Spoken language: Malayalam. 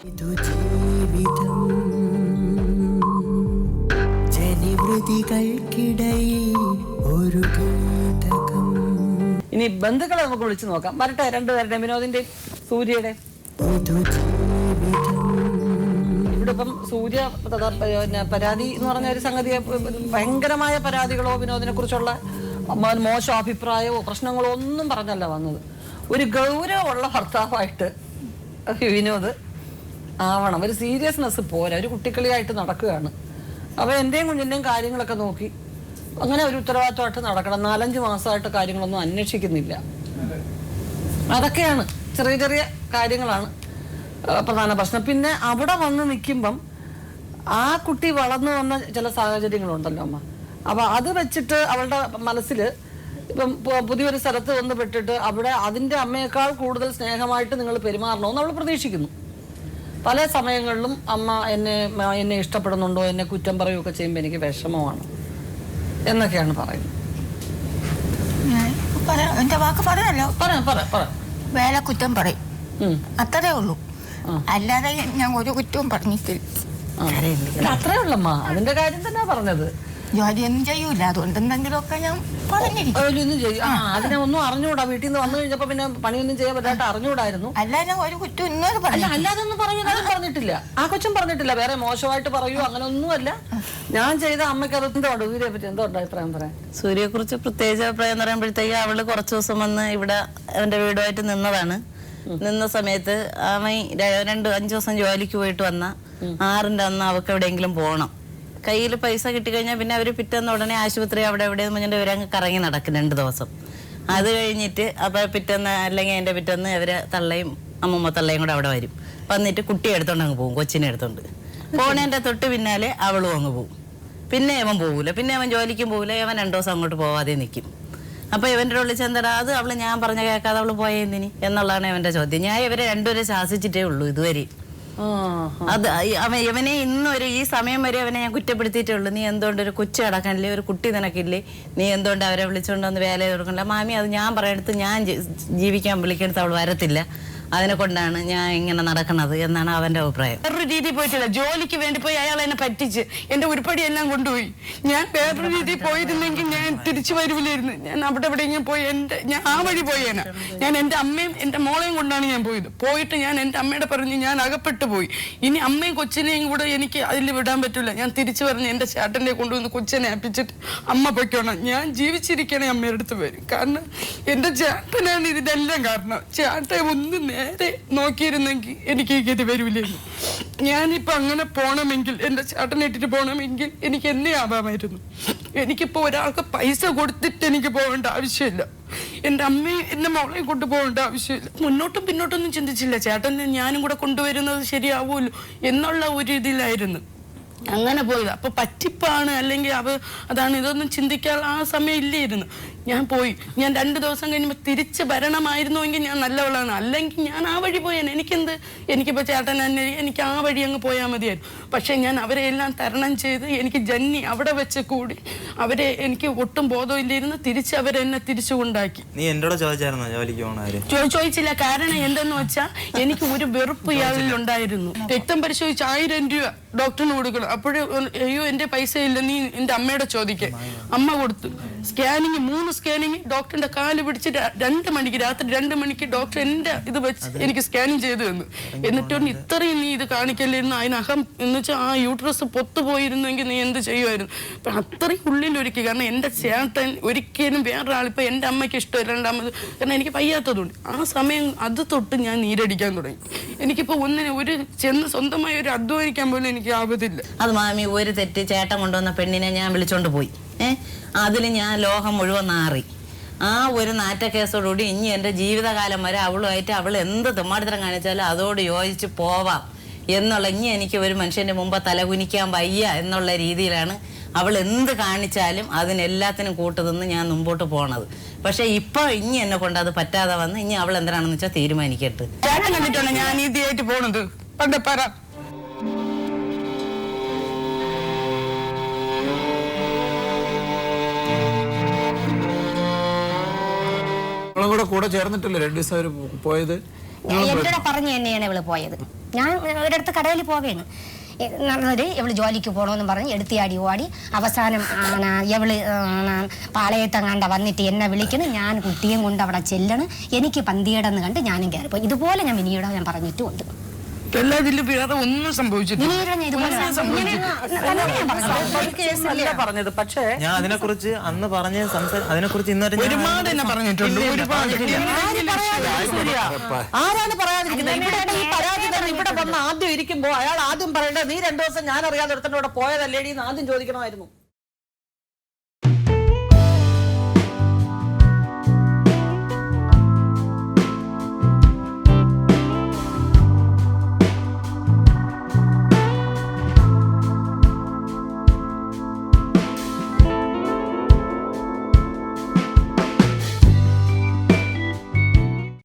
ഇനി ബന്ധുക്കളെ നമുക്ക് വിളിച്ചു നോക്കാം. വരട്ടെ, രണ്ടുപേരുടെ, വിനോദിന്റെ സൂര്യയുടെ. ഇവിടെ ഇപ്പം സൂര്യ പരാതി എന്ന് പറഞ്ഞ ഒരു സംഗതി, ഭയങ്കരമായ പരാതികളോ വിനോദിനെ കുറിച്ചുള്ള മോശം അഭിപ്രായമോ പ്രശ്നങ്ങളോ ഒന്നും പറഞ്ഞല്ല വന്നത്. ഒരു ഗൗരവമുള്ള ഭർത്താവായിട്ട് വിനോദ് ആവണം. ഒരു സീരിയസ്നെസ് പോരാ, ഒരു കുട്ടിക്കളിയായിട്ട് നടക്കുകയാണ്. അപ്പോൾ എൻ്റെയും കുഞ്ഞിൻ്റെയും കാര്യങ്ങളൊക്കെ നോക്കി അങ്ങനെ ഒരു ഉത്തരവാദിത്തമായിട്ട് നടക്കണം. 4-5 മാസമായിട്ട് കാര്യങ്ങളൊന്നും അന്വേഷിക്കുന്നില്ല. അതൊക്കെയാണ് ചെറിയ ചെറിയ കാര്യങ്ങളാണ് പ്രധാന പ്രശ്നം. പിന്നെ അവിടെ വന്ന് നിൽക്കുമ്പം ആ കുട്ടി വളർന്നു വന്ന ചില സാഹചര്യങ്ങളുണ്ടല്ലോ അമ്മ. അപ്പോൾ അത് വെച്ചിട്ട് അവളുടെ മനസ്സിൽ ഇപ്പം പുതിയൊരു സ്ഥലത്ത് വന്ന് പെട്ടിട്ട് അവിടെ അതിൻ്റെ അമ്മയേക്കാൾ കൂടുതൽ സ്നേഹമായിട്ട് നിങ്ങൾ പെരുമാറണമെന്ന് അവൾ പ്രതീക്ഷിക്കുന്നു. പല സമയങ്ങളിലും അമ്മ എന്നെ ഇഷ്ടപ്പെടുന്നുണ്ടോ, എന്നെ കുറ്റം പറയുകയൊക്കെ ചെയ്യുമ്പോൾ എനിക്ക് വിഷമമാണ് എന്നൊക്കെയാണ് പറയുന്നത്. എന്റെ വാക്ക് പറഞ്ഞല്ലോ, വേല കുറ്റം പറയും, അത്രേ ഉള്ളൂ. അല്ലാതെ ഞാൻ ഒരു കുറ്റവും പറഞ്ഞിട്ടില്ല. അത്രേ ഉള്ളമ്മ, അതിന്റെ കാര്യം തന്നെ പറഞ്ഞത്. ജോലിയൊന്നും ചെയ്യൂല, അതുകൊണ്ട് എന്തെങ്കിലുമൊക്കെ ഞാൻ പറഞ്ഞിരിക്കും. അതിനെ ഒന്നും അറിഞ്ഞൂടാ. വീട്ടിൽ നിന്ന് വന്നു കഴിഞ്ഞപ്പോ പിന്നെ പണിയൊന്നും ചെയ്യാൻ പറ്റാട്ട് അറിഞ്ഞൂടായിരുന്നു. അല്ലാതെ ഒരു കുറ്റം ഇന്നോട് പറഞ്ഞു. അല്ലാതെ ഒന്നും പറഞ്ഞിട്ടില്ല. ആ കൊച്ചും പറഞ്ഞിട്ടില്ല. വേറെ മോശമായിട്ട് പറയൂ അങ്ങനെ ഒന്നുമല്ല. ഞാൻ ചെയ്ത അമ്മയ്ക്ക് അത് എന്തോണ്ട് സൂര്യയെ പറ്റി എന്തോണ്ട് അഭിപ്രായം പറയാൻ? സൂര്യയെ കുറിച്ച് പ്രത്യേകിച്ച് അഭിപ്രായം എന്ന് പറയുമ്പോഴത്തേക്ക് അവള് കുറച്ചു ദിവസം വന്ന് ഇവിടെ അവന്റെ വീടുമായിട്ട് നിന്നതാണ്. നിന്ന സമയത്ത് അവൻ 5 ദിവസം ജോലിക്ക് പോയിട്ട് വന്ന 6-ന്റെ അന്ന് അവൾക്ക് എവിടെയെങ്കിലും പോകണം. കയ്യിൽ പൈസ കിട്ടിക്കഴിഞ്ഞാൽ പിന്നെ അവർ പിറ്റേന്ന് ഉടനെ ആശുപത്രി അവിടെ എവിടെയെന്ന് പറഞ്ഞിട്ട് ഇവരങ്ങ് കറങ്ങി നടക്കും 2 ദിവസം. അത് കഴിഞ്ഞിട്ട് അപ്പോൾ പിറ്റേന്ന് അല്ലെങ്കിൽ അതിൻ്റെ പിറ്റേന്ന് ഇവര് തള്ളയും അമ്മൂമ്മ തള്ളയും കൂടെ അവിടെ വരും. വന്നിട്ട് കുട്ടിയെ എടുത്തോണ്ട് അങ്ങ് പോകും, കൊച്ചിനെ എടുത്തോണ്ട്. പോണേൻ്റെ തൊട്ട് പിന്നാലെ അവളും അങ്ങ് പോകും. പിന്നെ അവൻ പോകൂല, പിന്നെ അവൻ ജോലിക്കും പോകില്ല. അവൻ 2 ദിവസം അങ്ങോട്ട് പോവാതെ നിൽക്കും. അപ്പോൾ ഇവൻ്റെ ഉള്ളിൽ ചെന്തടാ അത് അവള് ഞാൻ പറഞ്ഞ കേൾക്കാതെ അവള് പോയെന്തിനി എന്നുള്ളതാണ് ഇവൻ്റെ ചോദ്യം. ഞാൻ ഇവരെ രണ്ടുപേരെ ശാസിച്ചിട്ടേ ഉള്ളൂ ഇതുവരെ. അത് ഇവനെ ഇന്നൊരു ഈ സമയം വരെ അവനെ ഞാൻ കുറ്റപ്പെടുത്തിയിട്ടേ ഉള്ളൂ. നീ എന്തുകൊണ്ട് ഒരു കൊച്ചു കിടക്കണില്ലേ, ഒരു കുട്ടി നിനക്കില്ലേ, നീ എന്തുകൊണ്ട് അവരെ വിളിച്ചുകൊണ്ട് വന്ന് വേല കൊടുക്കണില്ല? മാമി അത് ഞാൻ പറയണത് ഞാൻ ജീവിക്കാൻ വിളിക്കണത് അവൾ വരത്തില്ല, അതിനെ കൊണ്ടാണ് ഞാൻ ഇങ്ങനെ നടക്കണത് എന്നാണ് അവന്റെ അഭിപ്രായം. വേറൊരു രീതി പോയിട്ടില്ല, ജോലിക്ക് വേണ്ടി പോയി അയാൾ എന്നെ പറ്റിച്ച് എന്റെ ഉരുപ്പടി എല്ലാം കൊണ്ടുപോയി. ഞാൻ വേറൊരു രീതി പോയിരുന്നെങ്കിൽ ഞാൻ തിരിച്ചു വരൂലായിരുന്നു. ഞാൻ അവിടെ എവിടെയെങ്കിലും പോയി ഞാൻ ആ വഴി പോയേനെ. ഞാൻ എൻ്റെ അമ്മയും എൻ്റെ മോളെയും കൊണ്ടാണ് ഞാൻ പോയത്. പോയിട്ട് ഞാൻ എൻ്റെ അമ്മയുടെ പറഞ്ഞ് ഞാൻ അകപ്പെട്ടു പോയി. ഇനി അമ്മയും കൊച്ചിനെയും കൂടെ എനിക്ക് അതിൽ വിടാൻ പറ്റില്ല. ഞാൻ തിരിച്ചു പറഞ്ഞ് എൻ്റെ ചേട്ടൻ്റെ കൊണ്ടുവന്ന് കൊച്ചിനെ ഏൽപ്പിച്ചിട്ട് അമ്മ പൊയ്ക്കോണം, ഞാൻ ജീവിച്ചിരിക്കണേ അമ്മയുടെ അടുത്ത് വരും. കാരണം എൻ്റെ ചേട്ടനാണ് ഇതിനെല്ലാം കാരണം. ചേട്ടൻ ഒന്ന് നേരെ നോക്കിയിരുന്നെങ്കിൽ എനിക്ക് ഈ ഗതി വരൂലായിരുന്നു. ഞാനിപ്പോ അങ്ങനെ പോണമെങ്കിൽ എൻ്റെ ചേട്ടനെ ഇട്ടിട്ട് പോകണമെങ്കിൽ എനിക്ക് എന്നെ ആവാമായിരുന്നു. എനിക്കിപ്പോ ഒരാൾക്ക് പൈസ കൊടുത്തിട്ട് എനിക്ക് പോകേണ്ട ആവശ്യമില്ല. എൻ്റെ അമ്മയും എൻ്റെ മോളെയും കൊണ്ട് പോകേണ്ട ആവശ്യമില്ല. മുന്നോട്ടും പിന്നോട്ടൊന്നും ചിന്തിച്ചില്ല. ചേട്ടനെ ഞാനും കൂടെ കൊണ്ടുവരുന്നത് ശരിയാവുമല്ലോ എന്നുള്ള ഒരു ഇതിലായിരുന്നു അങ്ങനെ പോയത്. അപ്പൊ പറ്റിപ്പാണ് അല്ലെങ്കിൽ അതാണ് ഇതൊന്നും ചിന്തിക്കാൻ ആ സമയം ഇല്ലായിരുന്നു. ഞാൻ പോയി. ഞാൻ 2 ദിവസം കഴിയുമ്പോൾ തിരിച്ച് വരണമായിരുന്നുവെങ്കിൽ ഞാൻ നല്ലവളാണ്. അല്ലെങ്കിൽ ഞാൻ ആ വഴി പോയാൽ എനിക്കിപ്പോൾ ചേട്ടൻ തന്നെ എനിക്ക് ആ വഴി അങ്ങ് പോയാൽ മതിയായിരുന്നു. പക്ഷെ ഞാൻ അവരെ എല്ലാം തരണം ചെയ്ത് എനിക്ക് ജന്നി അവിടെ വെച്ച് കൂടി അവരെ എനിക്ക് ഒട്ടും ബോധമില്ലായിരുന്നു. തിരിച്ച് അവരെന്നെ തിരിച്ചു കൊണ്ടാക്കി. നീ എന്നോട് ചോദിച്ചായിരുന്നോ ജോലിക്ക് പോകണവര്? ചോദിച്ചില്ല. കാരണം എന്തെന്ന് വെച്ചാൽ എനിക്ക് ഒരു വെറുപ്പ് ഇയാളിൽ ഉണ്ടായിരുന്നു. രക്തം പരിശോധിച്ച് 1000 രൂപ ഡോക്ടറിന് കൊടുക്കണം. അപ്പോഴേ അയ്യോ എൻ്റെ പൈസ ഇല്ല, നീ എൻ്റെ അമ്മയുടെ ചോദിക്കുക. അമ്മ കൊടുത്തു. സ്കാനിങ് 3 സ്കാനിങ് ഡോക്ടറിന്റെ കാല് പിടിച്ച് 2 മണിക്ക് രാത്രി 2 മണിക്ക് ഡോക്ടർ എൻ്റെ ഇത് വെച്ച് എനിക്ക് സ്കാനിങ് ചെയ്തു തന്നു. എന്നിട്ടൊന്ന് ഇത്രയും നീ ഇത് കാണിക്കല്ലായിരുന്നു, അതിനകം എന്ന് വെച്ചാൽ ആ യൂട്രസ് പൊത്തുപോയിരുന്നെങ്കിൽ നീ എന്ത് ചെയ്യുമായിരുന്നു. അപ്പം അത്രയും ഉള്ളിലൊരുക്കി. കാരണം എൻ്റെ ചേട്ടൻ ഒരിക്കലും വേറൊരാളിപ്പോൾ എൻ്റെ അമ്മയ്ക്ക് ഇഷ്ടമില്ല. 2ാമത് കാരണം എനിക്ക് വയ്യാത്തതുകൊണ്ട് ആ സമയം അത് തൊട്ട് ഞാൻ നീരടിക്കാൻ തുടങ്ങി. എനിക്കിപ്പോൾ ഒരു ചെന്ന് സ്വന്തമായി ഒരു അധ്വാനിക്കാൻ പോലും എനിക്ക് ആവതില്ല. അത് മാമി ഒരു തെറ്റ് ചേട്ടൻ കൊണ്ടുവന്ന പെണ്ണിനെ ഞാൻ വിളിച്ചോണ്ട് പോയി. അതിൽ ഞാൻ ലോകം മുഴുവൻ നാറി. ആ ഒരു നാറ്റക്കേസോടുകൂടി ഇനി എൻ്റെ ജീവിതകാലം വരെ അവളുമായിട്ട് അവൾ എന്ത് തെമ്മാടിത്തരം കാണിച്ചാലും അതോട് യോജിച്ച് പോവാം എന്നുള്ള, ഇനി എനിക്ക് ഒരു മനുഷ്യൻ്റെ മുമ്പ് തലകുനിക്കാൻ വയ്യ എന്നുള്ള രീതിയിലാണ് അവൾ എന്ത് കാണിച്ചാലും അതിനെല്ലാത്തിനും കൂട്ടുനിന്ന് ഞാൻ മുമ്പോട്ട് പോണത്. പക്ഷെ ഇപ്പൊ ഇനി എന്നെ കൊണ്ട് അത് പറ്റാതെ വന്ന് ഇനി അവൾ എന്തിനാണെന്ന് വെച്ചാൽ തീരുമാനിക്കട്ടെ. ചേട്ടൻ കണ്ടിട്ടാണ് ഞാൻ ഇതിയായിട്ട് പോണത്. പണ്ട് പറ കൂടെ ചേർന്നിട്ടില്ല 2 ദിവസം അവര് പോയത്. എന്നോട് പറഞ്ഞു തന്നെയാണ് ഇവള് പോയത്. ഞാൻ ഒരിടത്ത് കടയിൽ പോവേണ് നടന്നത് ഇവള് ജോലിക്ക് പോകണമെന്ന് പറഞ്ഞ് എടുത്തിയാടി ഓടി അവസാനം ഇവള് പാളയത്തങ്ങാണ്ട വന്നിട്ട് എന്നെ വിളിക്കണം. ഞാൻ കുട്ടിയും കൊണ്ട് അവിടെ ചെല്ലണം. എനിക്ക് പന്തിയടെന്ന് കണ്ട് ഞാനും കയറിപ്പോയി. ഇതുപോലെ ഞാൻ വിനീടെ ഞാൻ പറഞ്ഞിട്ടുമുണ്ട്. എല്ലാ ഇതിലും വേറെ ഒന്നും സംഭവിച്ചിട്ടില്ല. വിനീടെ ഞാൻ ഇതുപോലെ പറഞ്ഞത്. പക്ഷേ ഞാൻ അതിനെക്കുറിച്ച് അന്ന് പറഞ്ഞ അതിനെക്കുറിച്ച് ഇന്നൊരു ഒരുപാട് എന്നെ പറഞ്ഞിട്ടുണ്ട്. ഒരുപാട് ആരാണ് പറയാതിരിക്കുന്നത്? ഇവിടെ ഈ പരാതിക്കാരൻ ഇവിടെ വന്ന് ആദ്യം ഇരിക്കുമ്പോ അയാൾ ആദ്യം പറയണ്ടേ നീ 2 ദിവസം ഞാൻ അറിയാതെ ഒരുത്തൻ്റെ കൂടെ പോയതല്ലേടി എന്ന് ആദ്യം ചോദിക്കണമായിരുന്നു.